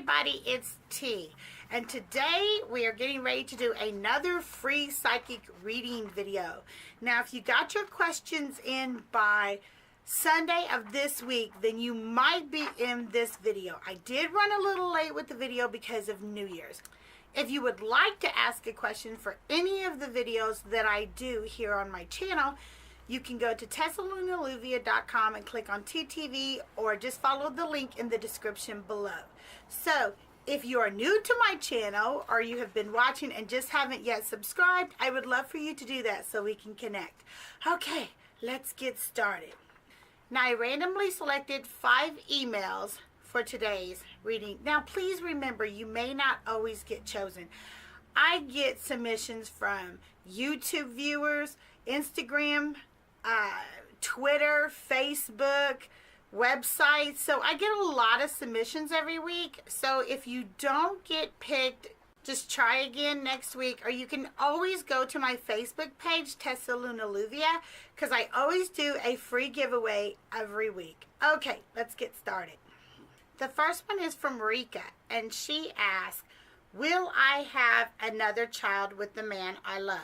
everybody, it's T, and today we are getting ready to do another free psychic reading video. Now, if you got your questions in by Sunday of this week, then you might be in this video. I did run a little late with the video because of New Year's. If you would like to ask a question for any of the videos that I do here on my channel, you can go to TessaLunaLluvia.com and click on TeeTV, or just follow the link in the description below. So, if you are new to my channel or you have been watching and just haven't yet subscribed, I would love for you to do that so we can connect. Okay, let's get started. Now, I randomly selected 5 emails for today's reading. Now, please remember, you may not always get chosen. I get submissions from YouTube viewers, Instagram, Twitter, Facebook, websites. So I get a lot of submissions every week. So if you don't get picked, just try again next week. Or you can always go to my Facebook page, TessaLuna Lluvia, because I always do a free giveaway every week. Okay, let's get started. The first one is from Rika, and she asks, will I have another child with the man I love?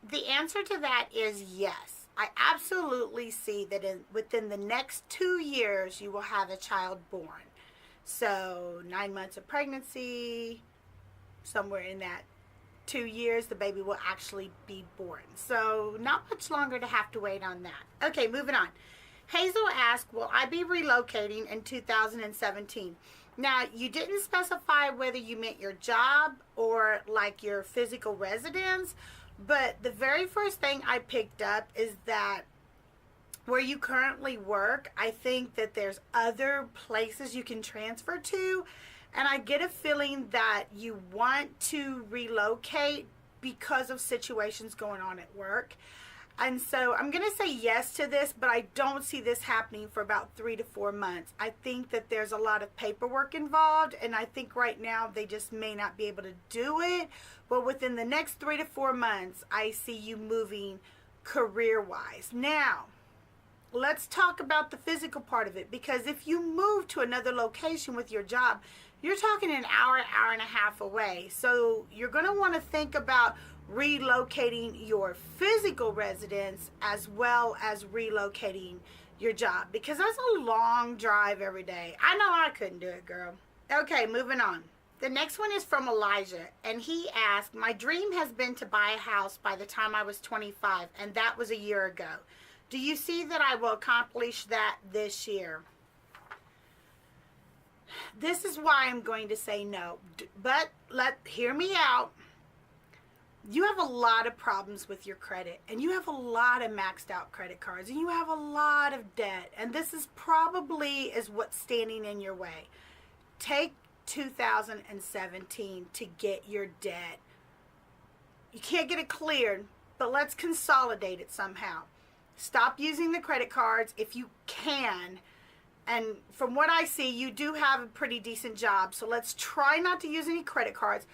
The answer to that is yes. I absolutely see that within the next 2 years, you will have a child born. So 9 months of pregnancy, somewhere in that 2 years, the baby will actually be born. So not much longer to have to wait on that. Okay, moving on. Hazel asked, will I be relocating in 2017? Now, you didn't specify whether you meant your job or like your physical residence, but the very first thing I picked up is that where you currently work, I think that there's other places you can transfer to, and I get a feeling that you want to relocate because of situations going on at work. And so I'm going to say yes to this, but I don't see this happening for about 3 to 4 months. I think that there's a lot of paperwork involved, and I think right now they just may not be able to do it. But within the next 3 to 4 months, I see you moving career-wise. Now, let's talk about the physical part of it, because if you move to another location with your job, you're talking an hour and a half away. So you're going to want to think about relocating your physical residence as well as relocating your job, because that's a long drive every day. I know I couldn't do it, girl. Okay, moving on. The next one is from Elijah, and he asked, my dream has been to buy a house by the time I was 25, and that was a year ago. Do you see that I will accomplish that this year? This is why I'm going to say no, but hear me out. You have a lot of problems with your credit, and you have a lot of maxed out credit cards, and you have a lot of debt, and this is probably what's standing in your way. Take 2017 to get your debt. You can't get it cleared, but let's consolidate it somehow. Stop using the credit cards if you can. And from what I see, you do have a pretty decent job, so let's try not to use any credit cards.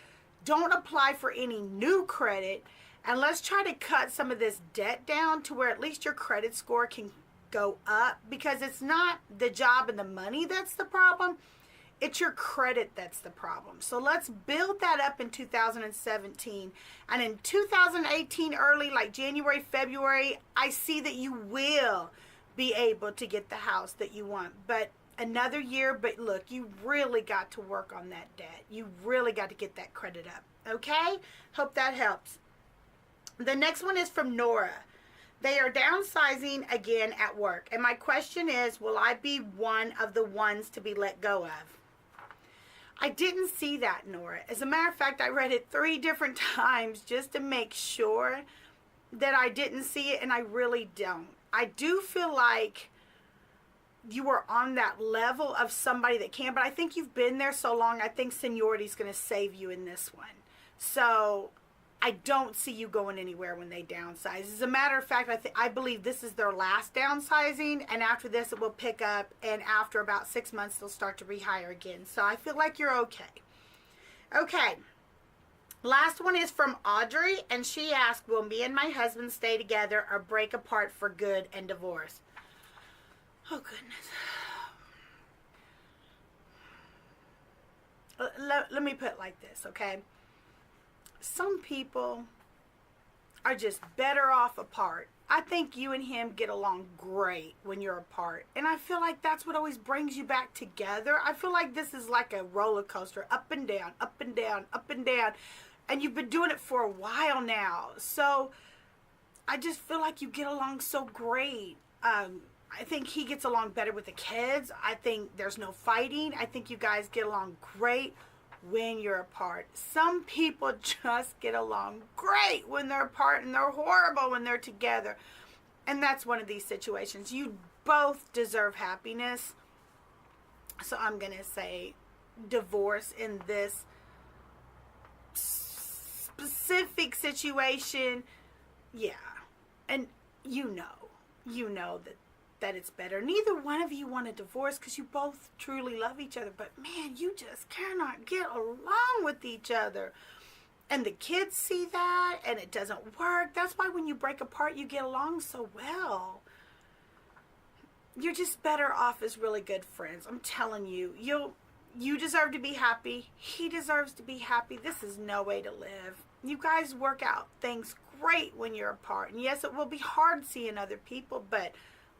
Don't apply for any new credit, and let's try to cut some of this debt down to where at least your credit score can go up, because it's not the job and the money that's the problem. It's your credit that's the problem. So let's build that up in 2017. And in 2018, early, like January, February, I see that you will be able to get the house that you want. But another year, but look, you really got to work on that debt. You really got to get that credit up. Okay? Hope that helps. The next one is from Nora. They are downsizing again at work. And my question is, will I be one of the ones to be let go of? I didn't see that, Nora. As a matter of fact, I read it 3 different times just to make sure that I didn't see it, and I really don't. I do feel like you are on that level of somebody that can, but I think you've been there so long, I think seniority is going to save you in this one. So I don't see you going anywhere when they downsize. As a matter of fact, I believe this is their last downsizing, and after this it will pick up, and after about 6 months they'll start to rehire again. So I feel like you're okay. Okay. Last one is from Audrey, and she asked, will me and my husband stay together or break apart for good and divorce? Oh, goodness. let me put it like this, okay? Some people are just better off apart. I think you and him get along great when you're apart. And I feel like that's what always brings you back together. I feel like this is like a roller coaster, up and down, up and down, up and down. And you've been doing it for a while now. So I just feel like you get along so great. I think he gets along better with the kids. I think there's no fighting. I think you guys get along great when you're apart. Some people just get along great when they're apart, and they're horrible when they're together. And that's one of these situations. You both deserve happiness. So I'm going to say divorce in this specific situation. Yeah. And you know that it's better. Neither one of you want a divorce because you both truly love each other. But man, you just cannot get along with each other. And the kids see that, and it doesn't work. That's why when you break apart, you get along so well. You're just better off as really good friends. I'm telling you, you deserve to be happy. He deserves to be happy. This is no way to live. You guys work out things great when you're apart. And yes, it will be hard seeing other people, but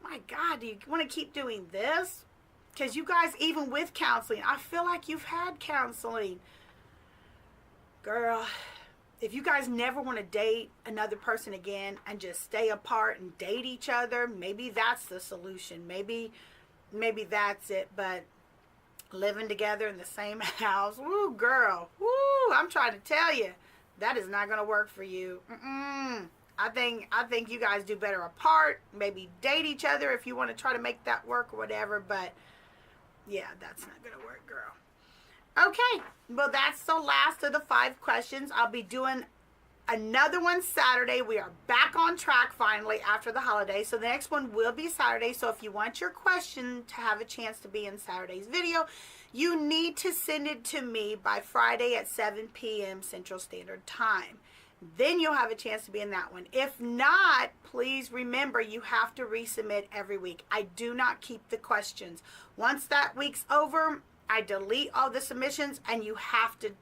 my God, do you want to keep doing this? Because you guys, even with counseling, I feel like you've had counseling. Girl, if you guys never want to date another person again and just stay apart and date each other, maybe that's the solution. Maybe that's it. But living together in the same house, woo, girl, woo, I'm trying to tell you, that is not going to work for you. I think you guys do better apart. Maybe date each other if you want to try to make that work or whatever. But yeah, that's not going to work, girl. Okay, well, that's the last of the 5 questions. I'll be doing another one Saturday. We are back on track finally after the holiday. So the next one will be Saturday. So if you want your question to have a chance to be in Saturday's video, you need to send it to me by Friday at 7 p.m. Central Standard Time. Then you'll have a chance to be in that one. If not, please remember you have to resubmit every week. I do not keep the questions. Once that week's over, I delete all the submissions, and you have to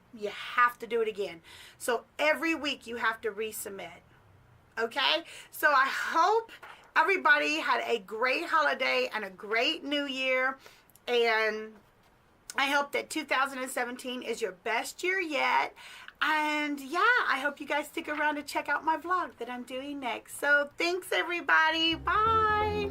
do it again. So every week you have to resubmit. Okay? So I hope everybody had a great holiday and a great new year, and I hope that 2017 is your best year yet. And yeah, I hope you guys stick around to check out my vlog that I'm doing next. So thanks, everybody. Bye.